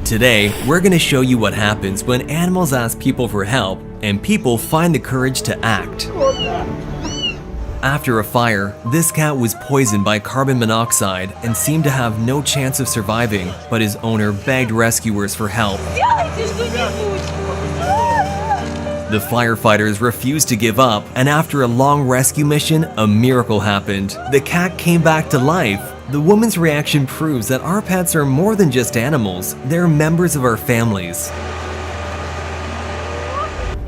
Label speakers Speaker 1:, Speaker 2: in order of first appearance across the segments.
Speaker 1: Today, we're going to show you what happens when animals ask people for help and people find the courage to act. After a fire, this cat was poisoned by carbon monoxide and seemed to have no chance of surviving, but his owner begged rescuers for help. The firefighters refused to give up, and after a long rescue mission, a miracle happened. The cat came back to life. The woman's reaction proves that our pets are more than just animals, they're members of our families.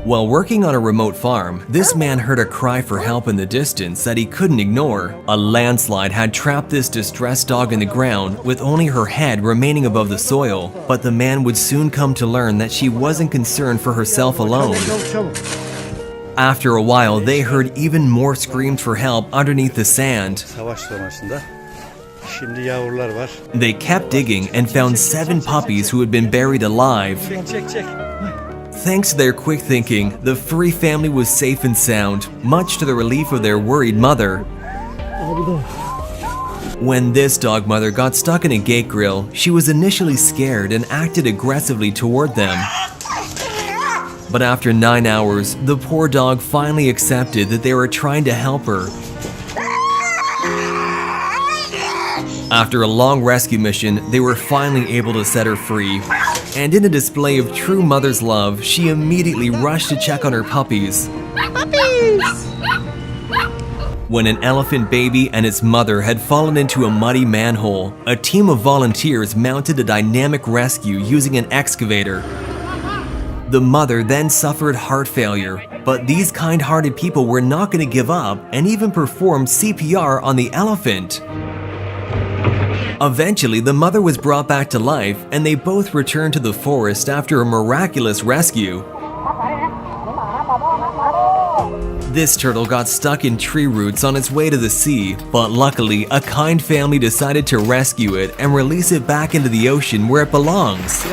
Speaker 1: While working on a remote farm, this man heard a cry for help in the distance that he couldn't ignore. A landslide had trapped this distressed dog in the ground with only her head remaining above the soil, but the man would soon come to learn that she wasn't concerned for herself alone. After a while, they heard even more screams for help underneath the sand. They kept digging and found 7 puppies who had been buried alive. Thanks to their quick thinking, the furry family was safe and sound, much to the relief of their worried mother. When this dog mother got stuck in a gate grill, she was initially scared and acted aggressively toward them. But after 9 hours, the poor dog finally accepted that they were trying to help her. After a long rescue mission, they were finally able to set her free. And in a display of true mother's love, she immediately rushed to check on her puppies. When an elephant baby and its mother had fallen into a muddy manhole, a team of volunteers mounted a dynamic rescue using an excavator. The mother then suffered heart failure, but these kind-hearted people were not going to give up and even performed CPR on the elephant. Eventually, the mother was brought back to life, and they both returned to the forest after a miraculous rescue. This turtle got stuck in tree roots on its way to the sea, but luckily, a kind family decided to rescue it and release it back into the ocean where it belongs.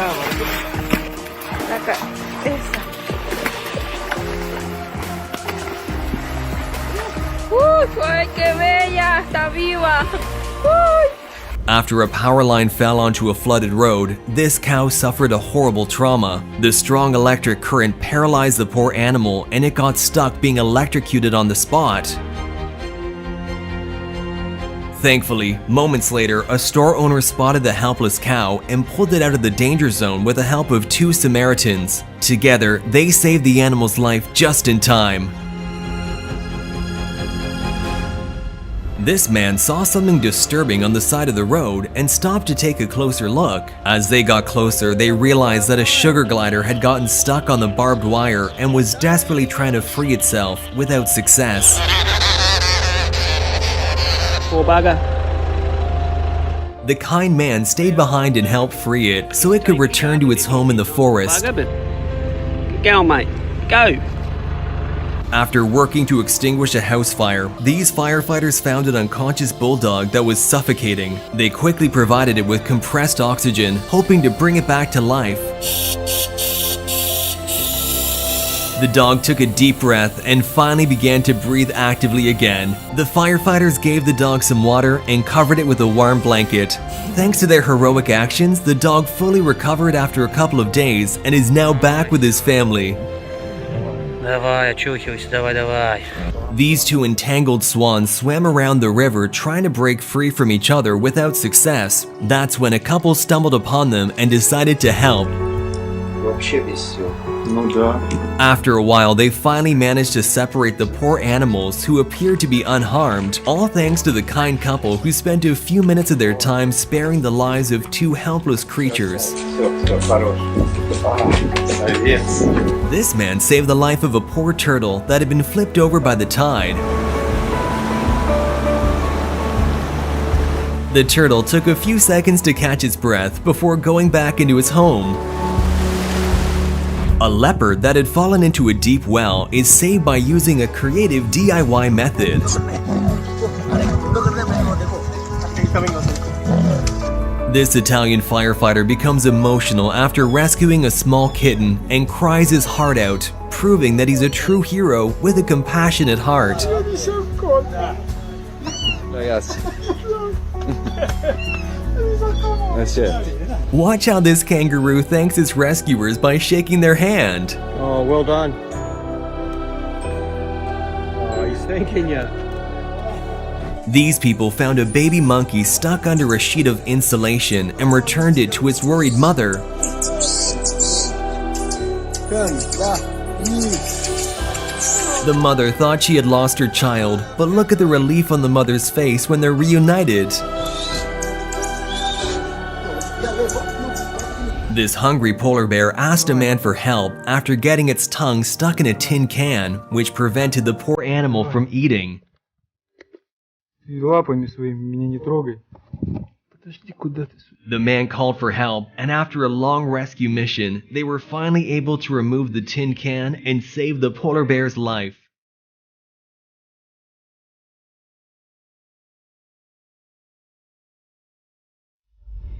Speaker 1: After a power line fell onto a flooded road, this cow suffered a horrible trauma. The strong electric current paralyzed the poor animal and it got stuck being electrocuted on the spot. Thankfully, moments later, a store owner spotted the helpless cow and pulled it out of the danger zone with the help of 2 Samaritans. Together, they saved the animal's life just in time. This man saw something disturbing on the side of the road and stopped to take a closer look. As they got closer, they realized that a sugar glider had gotten stuck on the barbed wire and was desperately trying to free itself without success. The kind man stayed behind and helped free it so it could return to its home in the forest.
Speaker 2: Go, mate. Go!
Speaker 1: After working to extinguish a house fire, these firefighters found an unconscious bulldog that was suffocating. They quickly provided it with compressed oxygen, hoping to bring it back to life. The dog took a deep breath and finally began to breathe actively again. The firefighters gave the dog some water and covered it with a warm blanket. Thanks to their heroic actions, the dog fully recovered after a couple of days and is now back with his family. These 2 entangled swans swam around the river trying to break free from each other without success. That's when a couple stumbled upon them and decided to help. After a while, they finally managed to separate the poor animals who appeared to be unharmed, all thanks to the kind couple who spent a few minutes of their time sparing the lives of 2 helpless creatures. This man saved the life of a poor turtle that had been flipped over by the tide. The turtle took a few seconds to catch its breath before going back into its home. A leopard that had fallen into a deep well is saved by using a creative DIY method. This Italian firefighter becomes emotional after rescuing a small kitten and cries his heart out, proving that he's a true hero with a compassionate heart.
Speaker 3: That's it.
Speaker 1: Watch how this kangaroo thanks its rescuers by shaking their hand.
Speaker 3: Oh, well done. Oh, he's thanking you.
Speaker 1: These people found a baby monkey stuck under a sheet of insulation and returned it to its worried mother. The mother thought she had lost her child, but look at the relief on the mother's face when they're reunited. This hungry polar bear asked a man for help after getting its tongue stuck in a tin can, which prevented the poor animal from eating. The man called for help, and after a long rescue mission, they were finally able to remove the tin can and save the polar bear's life.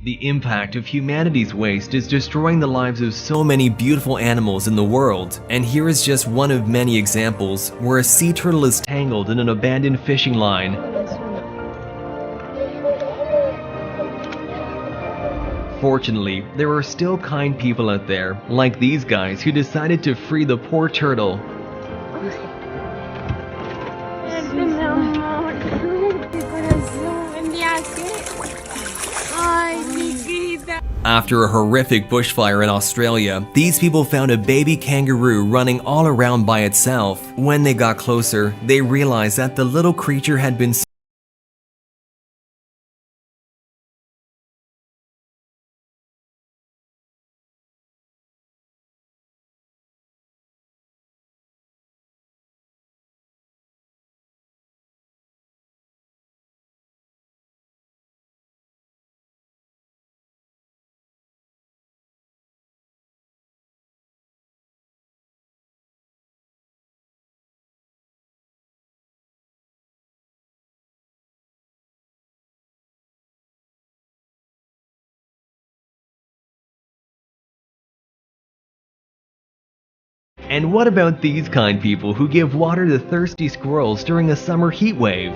Speaker 1: The impact of humanity's waste is destroying the lives of so many beautiful animals in the world, and here is just one of many examples where a sea turtle is tangled in an abandoned fishing line. Fortunately, there are still kind people out there, like these guys who decided to free the poor turtle. After a horrific bushfire in Australia, these people found a baby kangaroo running all around by itself. When they got closer, they realized that the little creature had been And what about these kind people who give water to thirsty squirrels during a summer heat wave?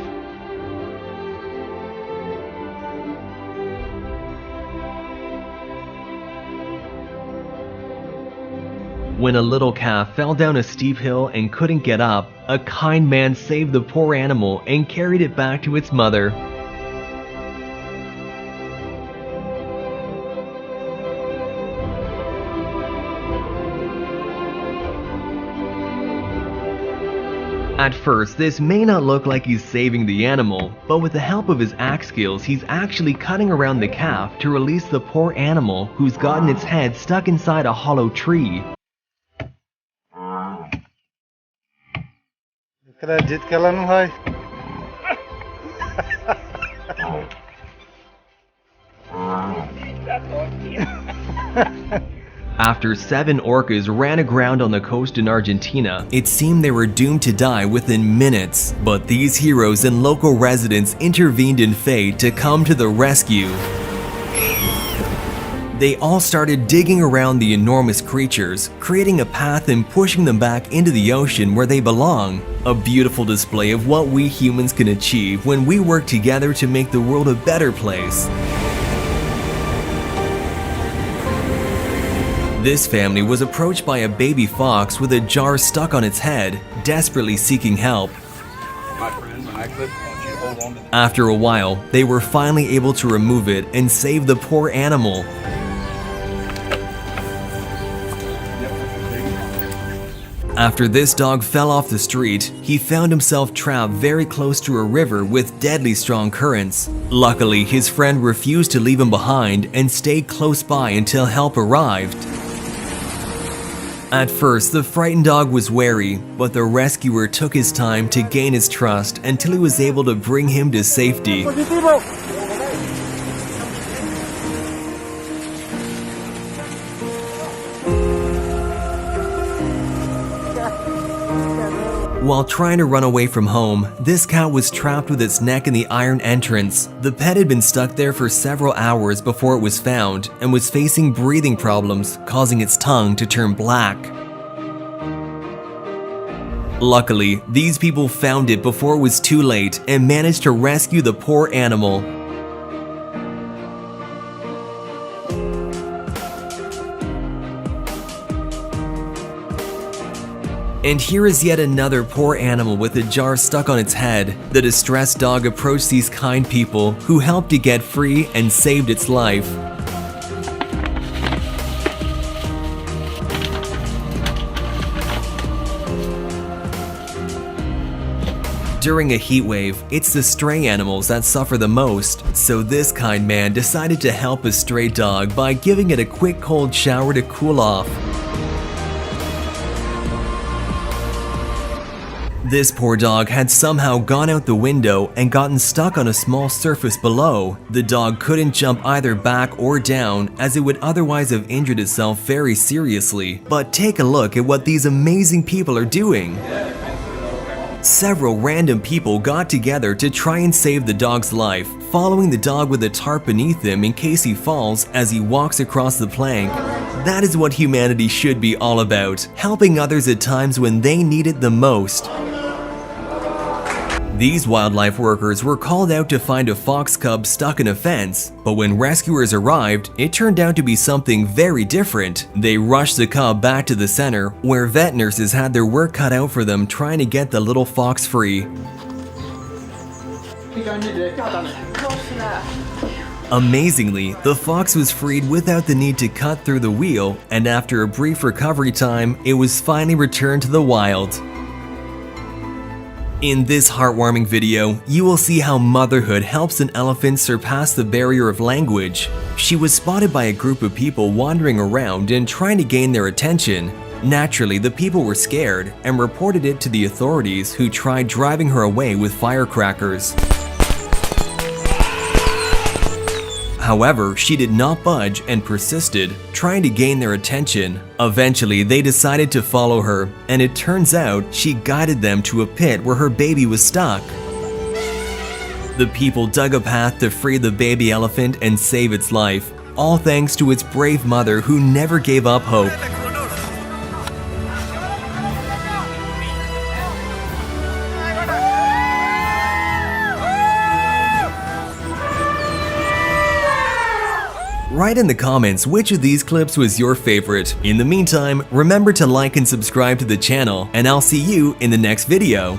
Speaker 1: When a little calf fell down a steep hill and couldn't get up, a kind man saved the poor animal and carried it back to its mother. At first, this may not look like he's saving the animal, but with the help of his axe skills, he's actually cutting around the calf to release the poor animal who's gotten its head stuck inside a hollow tree. After 7 orcas ran aground on the coast in Argentina, it seemed they were doomed to die within minutes. But these heroes and local residents intervened in fate to come to the rescue. They all started digging around the enormous creatures, creating a path and pushing them back into the ocean where they belong. A beautiful display of what we humans can achieve when we work together to make the world a better place. This family was approached by a baby fox with a jar stuck on its head, desperately seeking help. After a while, they were finally able to remove it and save the poor animal. After this dog fell off the street, he found himself trapped very close to a river with deadly strong currents. Luckily, his friend refused to leave him behind and stayed close by until help arrived. At first, the frightened dog was wary, but the rescuer took his time to gain his trust until he was able to bring him to safety. While trying to run away from home, this cat was trapped with its neck in the iron entrance. The pet had been stuck there for several hours before it was found and was facing breathing problems, causing its tongue to turn black. Luckily, these people found it before it was too late and managed to rescue the poor animal. And here is yet another poor animal with a jar stuck on its head. The distressed dog approached these kind people who helped it get free and saved its life. During a heat wave, it's the stray animals that suffer the most, so this kind man decided to help a stray dog by giving it a quick cold shower to cool off. This poor dog had somehow gone out the window and gotten stuck on a small surface below. The dog couldn't jump either back or down, as it would otherwise have injured itself very seriously. But take a look at what these amazing people are doing. Several random people got together to try and save the dog's life, following the dog with a tarp beneath him in case he falls as he walks across the plank. That is what humanity should be all about, helping others at times when they need it the most. These wildlife workers were called out to find a fox cub stuck in a fence, but when rescuers arrived, it turned out to be something very different. They rushed the cub back to the center, where vet nurses had their work cut out for them trying to get the little fox free. Amazingly, the fox was freed without the need to cut through the wheel, and after a brief recovery time, it was finally returned to the wild. In this heartwarming video, you will see how motherhood helps an elephant surpass the barrier of language. She was spotted by a group of people wandering around and trying to gain their attention. Naturally, the people were scared and reported it to the authorities, who tried driving her away with firecrackers. However, she did not budge and persisted, trying to gain their attention. Eventually, they decided to follow her, and it turns out she guided them to a pit where her baby was stuck. The people dug a path to free the baby elephant and save its life, all thanks to its brave mother who never gave up hope. Write in the comments which of these clips was your favorite. In the meantime, remember to like and subscribe to the channel, and I'll see you in the next video.